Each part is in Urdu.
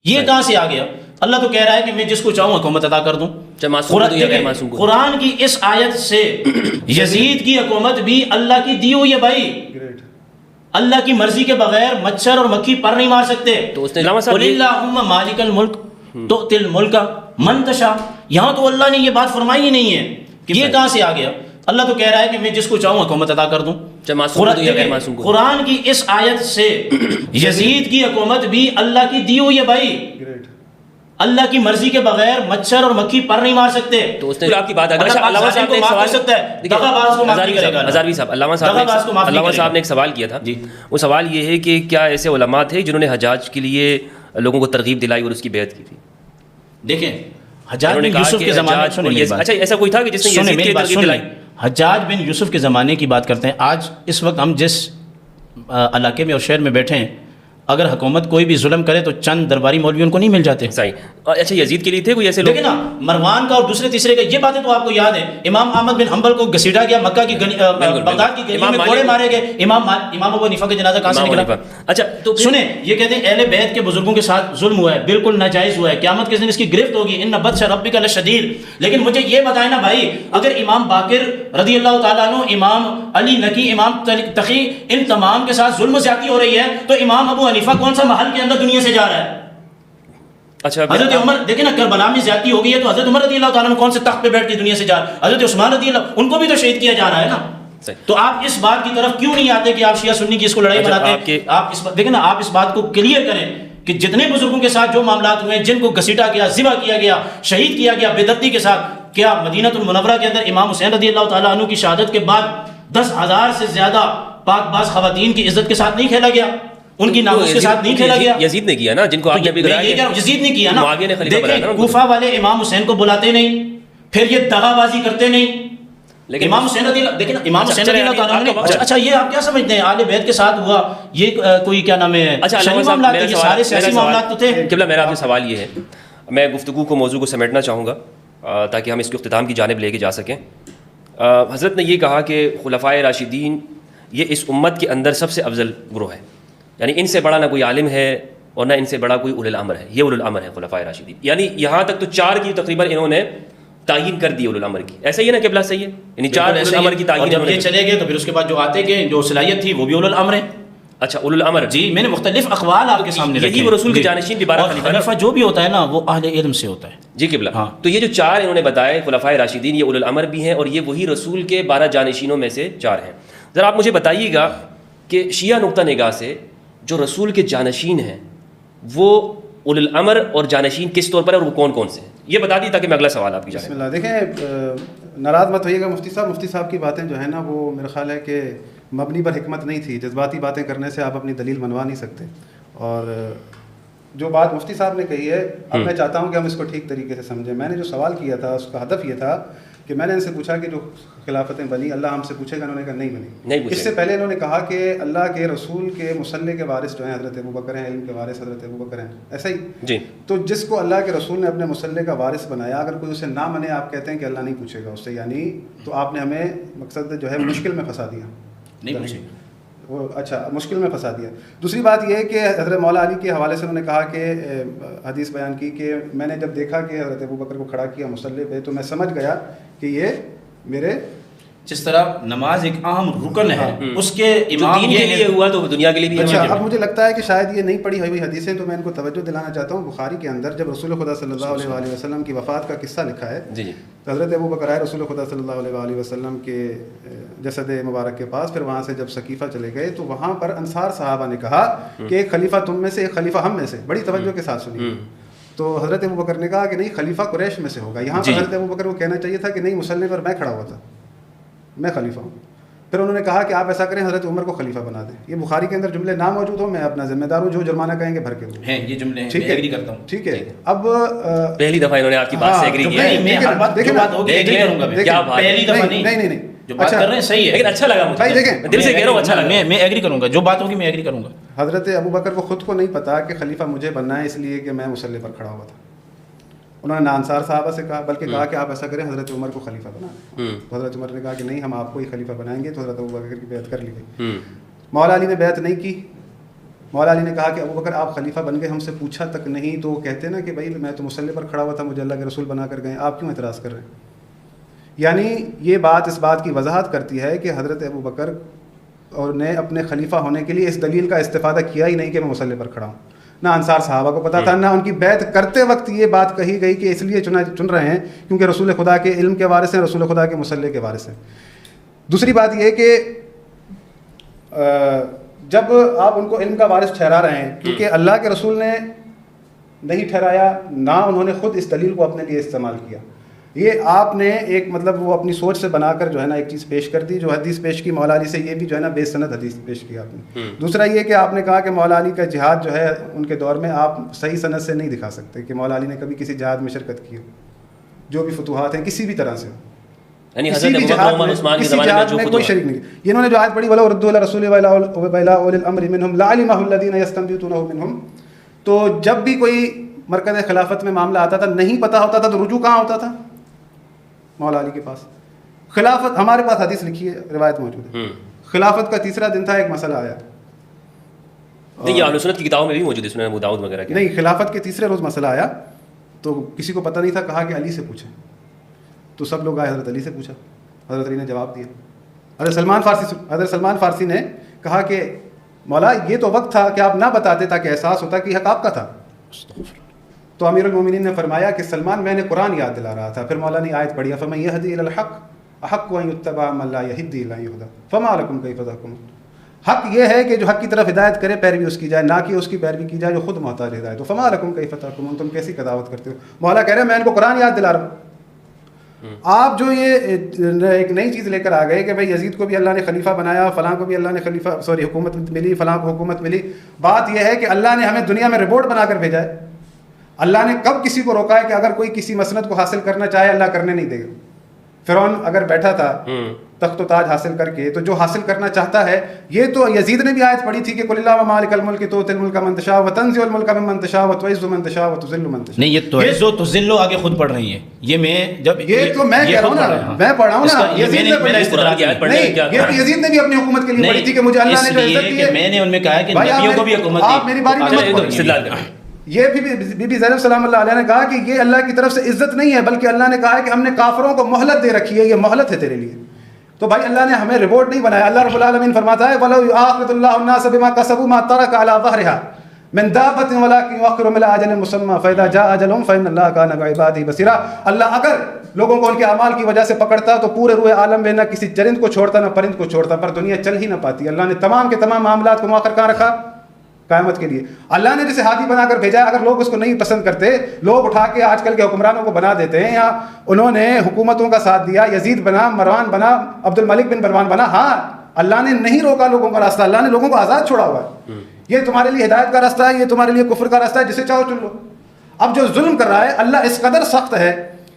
یہ کہاں سے آ گیا؟ اللہ تو کہہ رہا ہے کہ میں جس کو چاہوں حکومت عطا کر دوں. قرآن کی اس آیت سے یزید کی حکومت بھی اللہ کی دی ہوئی ہے بھائی. اللہ کی مرضی کے بغیر مچھر اور مکھی پر نہیں مار سکتے. قل اللہم مالک الملک تؤتی الملک من تشاء. یہاں تو اللہ نے یہ بات فرمائی ہی نہیں ہے. یہ کہاں سے آ گیا؟ اللہ تو کہہ رہا ہے کہ میں جس کو چاہوں حکومت عطا کر دوں. قرآن کی اس آیت سے یزید کی حکومت بھی اللہ کی دی ہوئی ہے بھائی. اللہ کی مرضی کے بغیر مچھر اور مکھی پر نہیں مار سکتے. تو اس نے آپ کی بات علامہ صاحب نے ایک سوال کیا تھا. وہ سوال یہ ہے کہ کیا ایسے علماء تھے جنہوں نے حجاج کے لیے لوگوں کو ترغیب دلائی اور اس کی بیعت کی تھی؟ دیکھیں حجاج بن یوسف کے زمانے میں اچھا ایسا کوئی تھا کہ جس نے یزید کی ترغیب دلائی؟ حجاج بن یوسف کے زمانے کی بات کرتے ہیں. آج اس وقت ہم جس علاقے میں اور شہر میں بیٹھے ہیں، اگر حکومت کوئی بھی ظلم کرے تو چند درباری مولوی ان کو نہیں مل جاتے. صحیح. اچھا یزید کے لیے تھے کوئی ایسے لوگ؟ لیکن نا مروان کا اور دوسرے تیسرے کا یہ باتیں تو آپ کو یاد ہے. امام احمد بن حنبل کو گھسیٹا گیا، مکہ کی بغداد کی گلیوں میں کوڑے مارے گئے. امام ابو حنیفہ کا جنازہ کہاں سے نکلا؟ اچھا تو سنیں، یہ کہتے ہیں اہل بیت کے بزرگوں کے ساتھ ظلم ہوا ہے، بالکل ناجائز ہوا ہے، قیامت کے دن اس کی گرفت ہوگی. ان بطش ربک لشدید. لیکن مجھے یہ بتائیں نا بھائی، اگر امام باقر رضی اللہ تعالیٰ عنہ، امام علی نقی، امام تقی، ان تمام کے ساتھ ظلم و زیادتی ہو رہی ہے، تو امام ابو حنیفہ کون سا محل کے اندر دنیا سے جا رہا ہے؟ اچھا حضرت عمر دیکھیں نا، کربلا میں زیادتی ہو گئی ہے تو حضرت عمر رضی اللہ تعالیٰ عنہ کون سے تخت پہ بیٹھ کے دنیا سے جا رہا ہے؟ حضرت عثمان رضی اللہ، ان کو بھی تو شہید کیا جا رہا ہے نا. تو آپ اس بات کی طرف کیوں نہیں آتے کہ آپ شیعہ سنی کی اس کو لڑائی بناتے ہیں؟ آپ اس دیکھیں نا، آپ اس بات کو کلیئر کریں کہ جتنے بزرگوں کے ساتھ جو معاملات ہوئے ہیں، جن کو گھسیٹا گیا، ذبح کیا گیا، شہید کیا گیا بے دردی کے ساتھ، کیا مدینہ المنورہ کے اندر امام حسین رضی اللہ تعالیٰ عنہ کی شہادت کے بعد 10,000 سے زیادہ پاک باز خواتین کی عزت کے ساتھ نہیں کھیلا گیا؟ ان کی ناموس کے ساتھ نہیں کھیلا گیا؟ یزید نے کیا نا، جن کو آپ نے ابھی کہا یزید نے کیا نا. دیکھیں کوفہ والے امام حسین کو بلاتے نہیں، پھر یہ دغا بازی کرتے نہیں. لیکن امام حسین رضی اللہ، دیکھیں نا، امام حسین رضی اللہ تعالیٰ نے اچھا یہ آپ کیا سمجھتے ہیں اہل بیت کے ساتھ ہوا یہ کوئی کیا نام ہے شرعی معاملات تھے؟ یہ سارے سیاسی معاملات تو تھے. قبلہ میرا آپ سے سوال یہ ہے، میں گفتگو کو موضوع کو سمیٹنا چاہوں گا تاکہ ہم اس کے اختتام کی جانب لے کے جا سکیں. حضرت نے یہ کہا کہ خلفائے راشدین یہ اس امت کے اندر سب سے افضل گروہ ہے، یعنی ان سے بڑا نہ کوئی عالم ہے اور نہ ان سے بڑا کوئی اولو الامر ہے. یہ اولو الامر ہے خلفائے راشدین، یعنی یہاں تک تو 4 کی تقریباً انہوں نے تعین کر دی اولو الامر کی. ایسا ہی ہے نا قبلہ؟ صحیح ہے، یعنی 4 اولو الامر کی تعین. جب یہ چلے گئے تو پھر اس کے بعد جو آتے گئے جو صلاحیت تھی وہ بھی اولو الامر ہے. اچھا اولو الامر، جی میں نے مختلف اقوال آپ کے سامنے رکھے. یہی وہ رسول کے جانشین بھی 12 خلیفہ جو بھی ہوتا ہے نا وہ اہل علم سے ہوتا ہے. جی قبلہ. تو یہ جو 4 انہوں نے بتائے خلفائے راشدین، یہ اولو الامر بھی ہیں اور یہ وہی رسول کے 12 جانشینوں میں سے 4 ہیں. ذرا آپ مجھے بتائیے گا کہ شیعہ نقطہ نگاہ سے جو رسول کے جانشین ہیں وہ اولو الامر اور جانشین کس طور پر ہے اور وہ کون کون سے ہیں؟ یہ بتا دی تاکہ میں اگلا سوال آپ کی جانب. بسم اللہ. دیکھیں ناراض مت ہوئیے گا مفتی صاحب کی باتیں جو ہیں نا وہ میرا خیال ہے کہ مبنی پر حکمت نہیں تھی. جذباتی باتیں کرنے سے آپ اپنی دلیل منوا نہیں سکتے. اور جو بات مفتی صاحب نے کہی ہے، اب میں چاہتا ہوں کہ ہم اس کو ٹھیک طریقے سے سمجھیں. میں نے جو سوال کیا تھا اس کا ہدف یہ تھا کہ میں نے ان سے پوچھا کہ جو خلافتیں بنی اللہ ہم سے پوچھے گا؟ انہوں نے کہا نہیں بنی. اس سے پہلے انہوں نے کہا کہ اللہ کے رسول کے مصلی کے وارث جو ہیں حضرت ابوبکر ہیں، علم کے وارث حضرت ابوبکر ہیں. ایسا ہی جی. تو جس کو اللہ کے رسول نے اپنے مصلی کا وارث بنایا، اگر کوئی اسے نہ مانے، آپ کہتے ہیں کہ اللہ نہیں پوچھے گا اس سے، یعنی تو آپ نے ہمیں مقصد جو ہے مشکل میں پھنسا دیا. نہیں پوچھے وہ اچھا مشکل میں پھنسا دیا. دوسری بات یہ ہے کہ حضرت مولا علی کے حوالے سے انہوں نے کہا کہ حدیث بیان کی کہ میں نے جب دیکھا کہ حضرت ابوبکر کو کھڑا کیا مصلی پہ تو میں سمجھ گیا کہ یہ میرے جس طرح نماز ایک اہم رکن ہے اس کے امام دین کے لیے ہوا تو دنیا کے لیے بھی. اچھا اب مجھے لگتا ہے کہ شاید یہ نہیں پڑھی ہوئی حدیثیں تو میں ان کو توجہ دلانا چاہتا ہوں. بخاری کے اندر جب رسول خدا صلی اللہ علیہ وآلہ وسلم کی وفات کا قصہ لکھا ہے، جی تو حضرت ابوبکر آئے رسول خدا صلی اللہ علیہ وآلہ وسلم کے جسد مبارک کے پاس. پھر وہاں سے جب سقیفہ چلے گئے تو وہاں پر انصار صحابہ نے کہا کہ ایک خلیفہ تم میں سے، ایک خلیفہ ہم میں سے. بڑی توجہ کے ساتھ سنیے. تو حضرت ابوبکر نے کہا کہ نہیں، خلیفہ قریش میں سے ہوگا. یہاں پر حضرت ابوبکر کو کہنا چاہیے تھا کہ نہیں، مصلی پر میں کھڑا ہوا تھا، میں خلیفہ ہوں. پھر انہوں نے کہا کہ آپ ایسا کریں، حضرت عمر کو خلیفہ بنا دیں. یہ بخاری کے اندر جملے نہ موجود ہوں، میں اپنا ذمہ دار ہوں، جو جرمانہ کہیں گے بھر کے دوں. ہیں یہ جملے، ٹھیک ہے، ایگری کرتا ہوں. ٹھیک ہے. اب پہلی دفعہ انہوں نے آپ کی بات سے ایگری کیا ہے. میں ہر بات دیکھیں بات ہوگی ایگری کروں گا. کیا بات؟ پہلی دفعہ نہیں جو بات کر رہے ہیں صحیح ہے، لیکن اچھا لگا مجھے. بھائی دیکھیں دل سے کہہ رہا ہوں اچھا لگا. میں ایگری کروں گا، جو بات ہوگی میں ایگری کروں گا. حضرت ابوبکر کو خود کو نہیں پتا کہ خلیفہ مجھے بننا ہے اس لیے کہ میں مصلی پر کھڑا ہوا تھا. انہوں نے نہ انصار صحابہ سے کہا بلکہ کہا کہ آپ ایسا کریں، حضرت عمر کو خلیفہ بنا دیں. تو حضرت عمر نے کہا کہ نہیں، ہم آپ کو ہی خلیفہ بنائیں گے. تو حضرت ابوبکر کی بیعت کر لی گئی. مولا علی نے بیعت نہیں کی. مولا علی نے کہا کہ ابو بکر آپ خلیفہ بن گئے، ہم سے پوچھا تک نہیں، تو وہ کہتے نا کہ بھائی میں تو مصلی پر کھڑا ہوا تھا، مجھے اللہ کے رسول بنا کر گئے، آپ کیوں اعتراض کر رہے ہیں؟ یعنی یہ بات اس بات کی وضاحت کرتی ہے کہ حضرت ابو بکر اور نے اپنے خلیفہ ہونے کے لیے اس دلیل کا استفادہ کیا ہی نہیں کہ میں مصلی پر کھڑا ہوں. نہ انصار صحابہ کو پتہ تھا، نہ ان کی بیعت کرتے وقت یہ بات کہی گئی کہ اس لیے چن رہے ہیں کیونکہ رسول خدا کے علم کے وارث ہیں، رسول خدا کے مصلی کے وارث ہیں. دوسری بات یہ کہ جب آپ ان کو علم کا وارث ٹھہرا رہے ہیں، کیونکہ اللہ کے رسول نے نہیں ٹھہرایا، نہ انہوں نے خود اس دلیل کو اپنے لیے استعمال کیا، یہ آپ نے ایک مطلب وہ اپنی سوچ سے بنا کر جو ہے نا ایک چیز پیش کر دی، جو حدیث پیش کی مولا علی سے، یہ بھی جو ہے نا بے سند حدیث پیش کی آپ نے. دوسرا یہ کہ آپ نے کہا کہ مولا علی کا جہاد جو ہے ان کے دور میں آپ صحیح سند سے نہیں دکھا سکتے کہ مولا علی نے کبھی کسی جہاد میں شرکت کی ہو، جو بھی فتوحات ہیں کسی بھی طرح سے، یعنی حضرت ابو بکر عمر عثمان کے زمانے میں جو کوئی شریک نہیں. یہ انہوں نے جو آیت پڑھی وَلَوْ رُدُّوا إِلَى الرَّسُولِ وَإِلَىٰ أُولِي الْأَمْرِ مِنْهُمْ لَعَلِمَهُ الَّذِينَ يَسْتَنبِطُونَهُ مِنْهُمْ، تو جب بھی کوئی مرکز خلافت میں معاملہ آتا تھا، نہیں پتہ ہوتا تھا، تو رجوع کہاں ہوتا تھا؟ مولا علی کے پاس. خلافت ہمارے پاس حدیث لکھی ہے، روایت موجود ہے، خلافت کا تیسرا دن تھا، ایک مسئلہ آیا، نہیں یہ اہل سنت کی کتابوں میں بھی موجود ہے، سنن ابو داؤد وغیرہ کے. نہیں، خلافت کے تیسرے روز مسئلہ آیا تو کسی کو پتہ نہیں تھا، کہا کہ علی سے پوچھیں، تو سب لوگ آئے، حضرت علی سے پوچھا، حضرت علی نے جواب دیا. حضرت سلمان فارسی نے کہا کہ مولا یہ تو وقت تھا کہ آپ نہ بتاتے تاکہ احساس ہوتا کہ حق آپ کا تھا. تو امیر المومنین نے فرمایا کہ سلمان میں نے قرآن یاد دلا رہا تھا، پھر مولا نے آیت پڑھی فَمَن يَهْدِي إِلَى الْحَقِّ أَحَقُّ أَن يُتَّبَعَ مَن لَّا يَهْدِي إِلَّا أَن يُهْدَىٰ فَمَا لَكُمْ كَيْفَ تَحْكُمُونَ. حق یہ ہے کہ جو حق کی طرف ہدایت کرے پیروی اس کی جائے، نہ کہ اس کی پیروی کی جائے جو خود محتاج ہدایت ہو. فَمَا لَكُمْ كَيْفَ تَحْكُمُونَ، تم کیسی قضاوت کرتے ہو؟ مولا کہہ رہے ہیں میں ان کو قرآن یاد دلا رہا ہوں. آپ جو یہ ایک نئی چیز لے کر آ گئے کہ بھائی یزید کو بھی اللہ نے خلیفہ بنایا، فلاں کو بھی اللہ نے حکومت ملی، فلاں کو حکومت ملی. بات یہ ہے کہ اللہ نے ہمیں دنیا میں رپورٹ بنا کر بھیجا ہے. اللہ نے کب کسی کو روکا ہے کہ اگر کوئی کسی مسند کو حاصل کرنا چاہے اللہ کرنے نہیں دے گا؟ فرعون اگر بیٹھا تھا تخت و تاج حاصل کر کے، تو جو حاصل کرنا چاہتا ہے، یہ تو یزید نے بھی آیت پڑھی تھی کہ قل اللہم مالک الملک تؤتی الملک من تشاء وتنزع الملک ممن تشاء وتعز من تشاء وتذل من تشاء. نہیں یہ تعز و تذل آگے خود پڑھ رہی ہیں، یہ میں جب یہ تو میں کہہ رہا ہوں نا، میں پڑھ رہا ہوں نا، یزید نے بھی اپنی حکومت کے لیے پڑھی تھی کہ مجھے اللہ نے جو عزت دی ہے. میں نے ان میں کہا کہ نبیوں کو بھی حکومت دی. آپ میری باری میں مت پڑھیے. یہ بھی بی بی زینب سلام اللہ علیہ نے کہا کہ یہ اللہ کی طرف سے عزت نہیں ہے، بلکہ اللہ نے کہا ہے کہ ہم نے کافروں کو مہلت دے رکھی ہے، یہ مہلت ہے تیرے لیے. تو بھائی اللہ نے ہمیں ریبورٹ نہیں بنایا. اللہ رب العالمین فرماتا ہے وَلَوْ يُؤَاخِذُ اللَّهُ النَّاسَ بِمَا كَسَبُوا مَا تَرَكَ عَلَى ظَهْرِهَا مِن دَابَّةٍ وَلَٰكِن يُؤَخِّرُهُمْ إِلَىٰ أَجَلٍ مُّسَمًّى فَإِذَا جَاءَ أَجَلُهُمْ فَإِنَّ اللَّهَ كَانَ بِعِبَادِهِ بَصِيرًا. اللہ اگر لوگوں کو ان کے اعمال کی وجہ سے پکڑتا تو پورے روئے عالم میں نہ کسی چرند کو چھوڑتا نہ پرند کو چھوڑتا، پر دنیا چل ہی نہ پاتی. اللہ نے تمام کے تمام معاملات کو مؤخر کہاں رکھا؟ قیامت کے لیے. اللہ نے جسے ہادی بنا کر بھیجا ہے، اگر لوگ اس کو نہیں پسند کرتے، لوگ اٹھا کے آج کل کے حکمرانوں کو بنا دیتے ہیں، یا انہوں نے حکومتوں کا ساتھ دیا، یزید بنا، مروان بنا، عبد الملک بن مروان بنا، ہاں اللہ نے نہیں روکا لوگوں کا راستہ، اللہ نے لوگوں کو آزاد چھوڑا ہوا ہے. یہ تمہارے لیے ہدایت کا راستہ ہے، یہ تمہارے لیے کفر کا راستہ ہے، جسے چاہو چن لو. اب جو ظلم کر رہا ہے اللہ اس قدر سخت ہے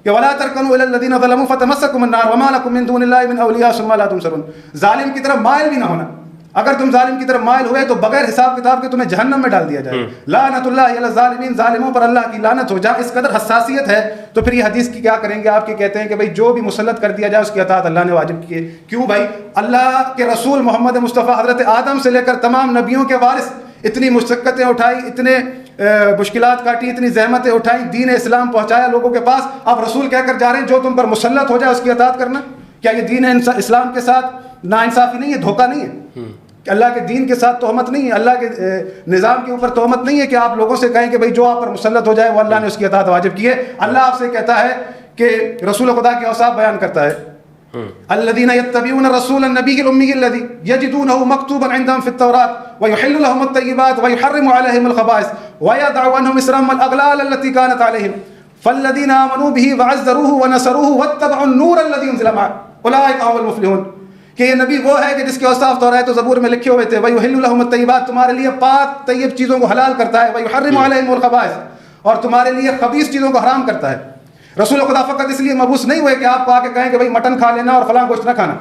کہ وَلَا تَرْكَنُوا إِلَى الَّذِينَ ظَلَمُوا فَتَمَسَّكُمُ النَّارُ وَمَا لَكُم مِّن دُونِ اللَّهِ مِنْ أَوْلِيَاءَ ثُمَّ لَا تُنصَرُونَ. ظالم کی طرف مائل بھی نہ ہونا. اگر تم ظالم کی طرف مائل ہوئے تو بغیر حساب کتاب کے تمہیں جہنم میں ڈال دیا جائے. لعنت اللہ علی الظالمین، ظالموں پر اللہ کی لعنت ہو. جہاں اس قدر حساسیت ہے تو پھر یہ حدیث کی کیا کریں گے آپ؟ کے کہتے ہیں کہ بھائی جو بھی مسلط کر دیا جائے اس کی اطاعت اللہ نے واجب کی ہے. کیوں بھائی؟ اللہ کے رسول محمد مصطفیٰ حضرت آدم سے لے کر تمام نبیوں کے وارث اتنی مشقتیں اٹھائی، اتنے مشکلات کاٹی، اتنی زحمتیں اٹھائیں، دین اسلام پہنچایا لوگوں کے پاس. آپ رسول کہہ کر جا رہے ہیں جو تم پر مسلط ہو جائے اس کی اطاعت کرنا. کیا یہ دین اسلام کے ساتھ ناانصافی نہیں ہے، دھوکہ نہیں ہے؟ کہ اللہ کے دین کے ساتھ تہمت نہیں ہے، اللہ کے نظام کے اوپر تہمت نہیں ہے کہ آپ لوگوں سے کہیں کہ بھائی جو آپ پر مسلط ہو جائے وہ اللہ نے اس کی اطاعت واجب کی ہے. اللہ آپ سے کہتا ہے کہ رسول خدا کے اوصاف بیان کرتا ہے الذين يتبعون الرسول النبي الأمي الذي يجدونه مكتوبا عندهم في التوراة ويحل لهم الطيبات ويحرم عليهم الخبائث ويضع عنهم إصرهم والأغلال التي كانت عليهم فالذين آمنوا به وعزروه ونصروه واتبعوا النور الذي أنزل معه أولئك هم المفلحون. کہ یہ نبی وہ ہے کہ جس کے اوصاف تورات و زبور میں لکھے ہوئے تھے. وَيُحِلُّ لَهُمُ الطَّيِّبَاتِ، تمہارے لیے پاک طیب چیزوں کو حلال کرتا ہے. وَيُحَرِّمُ عَلَيْهِمُ الْخَبَائِثَ، اور تمہارے لیے خبیث چیزوں کو حرام کرتا ہے. رسول خدا فقط اس لیے مبعوث نہیں ہوئے کہ آپ کو آ کے کہیں کہ بھائی مٹن کھا لینا اور فلاں گوشت نہ کھانا،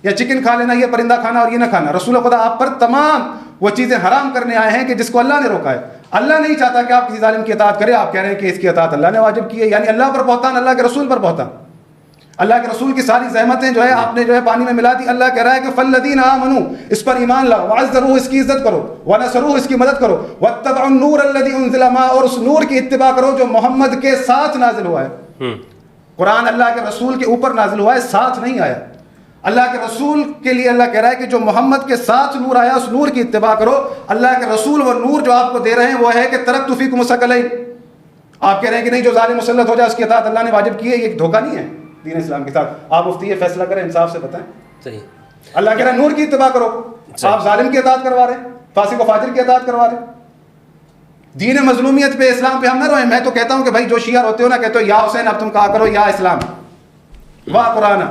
یا چکن کھا لینا، یہ پرندہ کھانا اور یہ نہ کھانا. رسول خدا آپ پر تمام وہ چیزیں حرام کرنے آئے ہیں کہ جس کو اللہ نے روکا ہے. اللہ نہیں چاہتا کہ آپ کسی ظالم کی اطاعت کریں. آپ کہہ رہے ہیں کہ اس کی اطاعت اللہ نے واجب کی ہے، یعنی اللہ پر بہتان، اللہ کے رسول پر بہتان. اللہ کے رسول کی ساری زحمتیں جو ہے آپ نے جو ہے پانی میں ملا دی. اللہ کہہ رہا ہے کہ فالذین آمنوا، اس پر ایمان لاؤ، وعزروہ، اس کی عزت کرو، ونصروہ، اس کی مدد کرو، واتبعوا النور الذی انزل معہ، اور اس نور کی اتباع کرو جو محمد کے ساتھ نازل ہوا ہے. قرآن اللہ کے رسول کے اوپر نازل ہوا ہے، ساتھ نہیں آیا. اللہ کے رسول کے لیے اللہ کہہ رہا ہے کہ جو محمد کے ساتھ نور آیا اس نور کی اتباع کرو. اللہ کے رسول وہ نور جو آپ کو دے رہے ہیں وہ ہے کہ ترکت فیکم الثقلین. آپ کہہ رہے ہیں کہ نہیں جو ظالم مسلط ہو جائے اس کی اطاعت اللہ نے واجب کی ہے، یہ دھوکہ نہیں ہے دین اسلام کے ساتھ. آپ مفتی یہ فیصلہ کریں، انصاف سے بتائیں. صحیح. اللہ کہہ رہا ہے نور کی اتباع کرو، آپ ظالم کی اطاعت کروا رہے ہیں، فاسق و فاجر کی اطاعت کروا رہے ہیں. دین مظلومیت پہ، اسلام پہ ہم نہ روئیں. میں تو کہتا ہوں کہ بھائی جو شیعہ ہوتے ہو نا، کہتے ہو یا حسین، اب تم کہا کرو یا اسلام، واہ قرآن،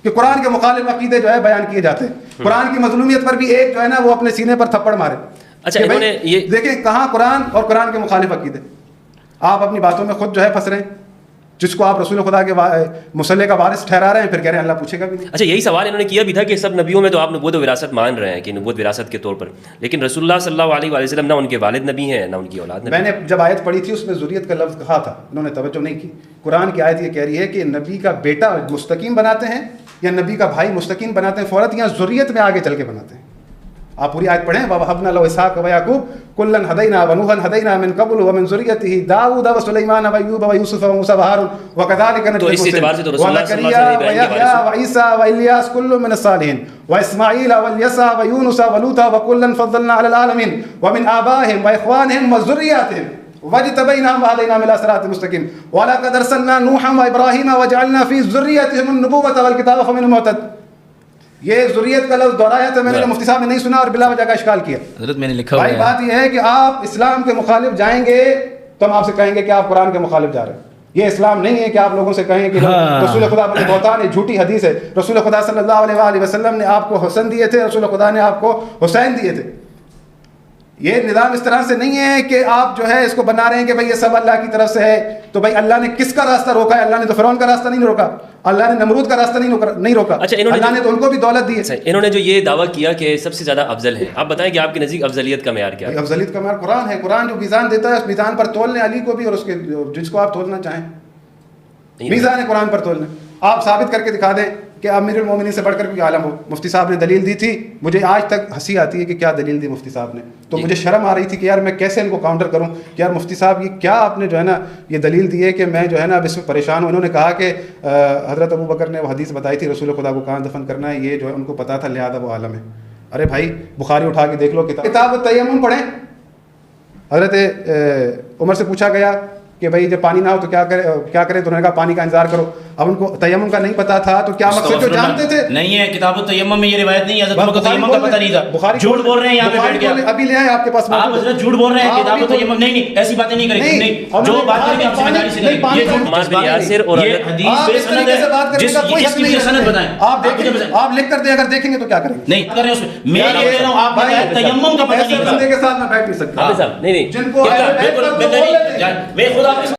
کہ قرآن کے مخالف عقیدے جو ہے بیان کیے جاتے ہیں. قرآن کی مظلومیت پر بھی ایک جو ہے نا وہ اپنے سینے پر تھپڑ مارے. اچھا انہوں نے یہ دیکھیں کہاں قرآن اور قرآن کے مخالف عقیدے. آپ اپنی باتوں میں خود جو ہے پھنس رہے ہیں. جس کو آپ رسول خدا کے مصلح کا وارث ٹھہرا رہے ہیں، پھر کہہ رہے ہیں اللہ پوچھے گا بھی نہیں. اچھا یہی سوال انہوں نے کیا بھی تھا کہ سب نبیوں میں تو آپ نبوت و وراثت مان رہے ہیں کہ نبوت وراثت کے طور پر، لیکن رسول اللہ صلی اللہ علیہ وسلم نہ ان کے والد نبی ہیں نہ ان کی اولاد نبی. میں نے جب آیت پڑھی تھی اس میں ذریت کا لفظ کہا تھا، انہوں نے توجہ نہیں کی. قرآن کی آیت یہ کہہ رہی ہے کہ نبی کا بیٹا مستقیم بناتے ہیں یا نبی کا بھائی مستقیم بناتے ہیں فوراً، یا ذریت میں آگے چل کے بناتے ہیں. آپ پوری آیت پڑھیں، وَوَهَبْنَا لَهُ إِسْحَاقَ وَيَعْقُوبَ كُلًّا هَدَيْنَا وَنُوحًا هَدَيْنَا مِن قَبْلُ وَمِن ذُرِّيَّتِهِ دَاوُودَ وَسُلَيْمَانَ وَأَيُّوبَ وَيُوسُفَ وَمُوسَىٰ وَهَارُونَ وَكَذَٰلِكَ نَجْزِي الْمُحْسِنِينَ وَزَكَرِيَّا وَيَحْيَىٰ وَعِيسَىٰ وَإِلْيَاسَ كُلٌّ مِّنَ الصَّالِحِينَ وَإِسْمَاعِيلَ وَالْيَسَعَ وَيُونُسَ وَلُوطًا وَكُلًّا فَضَّلْنَا عَلَى الْعَالَمِينَ وَمِنْ آبَائِهِمْ وَإِخْوَانِهِمْ وَذُرِّيَّاتِهِمْ وَاجْتَبَيْنَاهُمْ وَهَدَيْنَاهُمْ إِلَىٰ صِرَاطٍ مُّسْتَقِيمٍ وَلَقَدْ أَرْسَلْنَا نُوحًا وَإِبْرَاهِيمَ وَجَعَلْنَا فِي ذُرِّيَّتِهِمُ النُّبُوَّةَ وَالْكِتَابَ فَمِنْهُم مُّهْتَدٍ. یہ ذریت کا لفظ دہرایا تو میں نے مفتی صاحب نے نہیں سنا اور بلا وجہ کا اشکال کیا. حضرت میں نے لکھا بھائی بات یہ ہے کہ آپ اسلام کے مخالف جائیں گے تو ہم آپ سے کہیں گے کہ آپ قرآن کے مخالف جا رہے ہیں. یہ اسلام نہیں ہے کہ آپ لوگوں سے کہیں کہ رسول خدا بڑے بہتان ہے، جھوٹی حدیث ہے. رسول خدا صلی اللہ علیہ وآلہ وسلم نے آپ کو حسن دیے تھے، رسول خدا نے آپ کو حسین دیے تھے. یہ نظام اس طرح سے نہیں ہے کہ آپ جو ہے اس کو بنا رہے ہیں کہ بھائی یہ سب اللہ کی طرف سے ہے. تو بھائی اللہ نے کس کا راستہ روکا ہے؟ اللہ نے تو فرعون کا راستہ نہیں روکا، اللہ نے نمرود کا راستہ نہیں روکا. اچھا اللہ نے تو ان کو بھی دولت دی ہے. انہوں نے جو یہ دعویٰ کیا کہ سب سے زیادہ افضل ہے، آپ بتائیں کہ آپ کے نزدیک افضلیت کا معیار کیا ہے؟ افضلیت کا معیار قرآن ہے. قرآن جو میزان دیتا ہے اس میزان پر تول لیں علی کو بھی اور اس کے جس کو آپ تولنا چاہیں. میزان ہے قرآن پر تولنا. آپ ثابت کر کے دکھا دیں کہ امیر المومنین سے بڑھ کر کوئی عالم ہو. مفتی صاحب نے دلیل دی تھی، مجھے آج تک ہنسی آتی ہے کہ کیا دلیل دی مفتی صاحب نے. تو مجھے شرم آ رہی تھی کہ یار میں کیسے ان کو کاؤنٹر کروں کہ یار مفتی صاحب یہ کیا آپ نے جو ہے نا یہ دلیل دی ہے کہ میں جو ہے نا اب اس میں پریشان ہوں. انہوں نے کہا کہ حضرت ابو بکر نے وہ حدیث بتائی تھی رسول خدا کو کہاں دفن کرنا ہے، یہ جو ہے ان کو پتا تھا لہذا وہ عالم ہے. ارے بھائی بخاری اٹھا کے دیکھ لو، کتاب التیمم پڑھیں. حضرت عمر سے پوچھا گیا کہ بھائی جب پانی نہ ہو تو کیا کرے تو انہوں نے کہا پانی کا انتظار کرو. اب ان کو تیمم کا نہیں پتا تھا تو کیا مقصد جو جانتے تھے نہیں ہے. کتاب التیمم میں یہ روایت نہیں ہے، حضرت کو تیمم کا پتہ نہیں تھا. جھوٹ بول رہے ہیں یہاں پہ بیٹھ کے. ابھی لے آئے آپ کے پاس. آپ حضرت جھوٹ بول رہے ہیں. کتاب التیمم نہیں ایسی باتیں نہیں کریں. نہیں جو بات کریں گے آپ ذمہ داری سے کریں. یہ عمار بن یاسر اور حدیث بے سند ہے، جس کی بھی سند بتائیں. آپ لکھ کر دیں، اگر دیکھیں گے تو کیا کریں گے. نہیں کر رہے اس میں میں یہ کہہ رہا ہوں آپ بتائیں تیمم کا پتہ نہیں تھا. بندے کے ساتھ میں بیٹھ نہیں سکتا نہیں جن کو میں خود آپ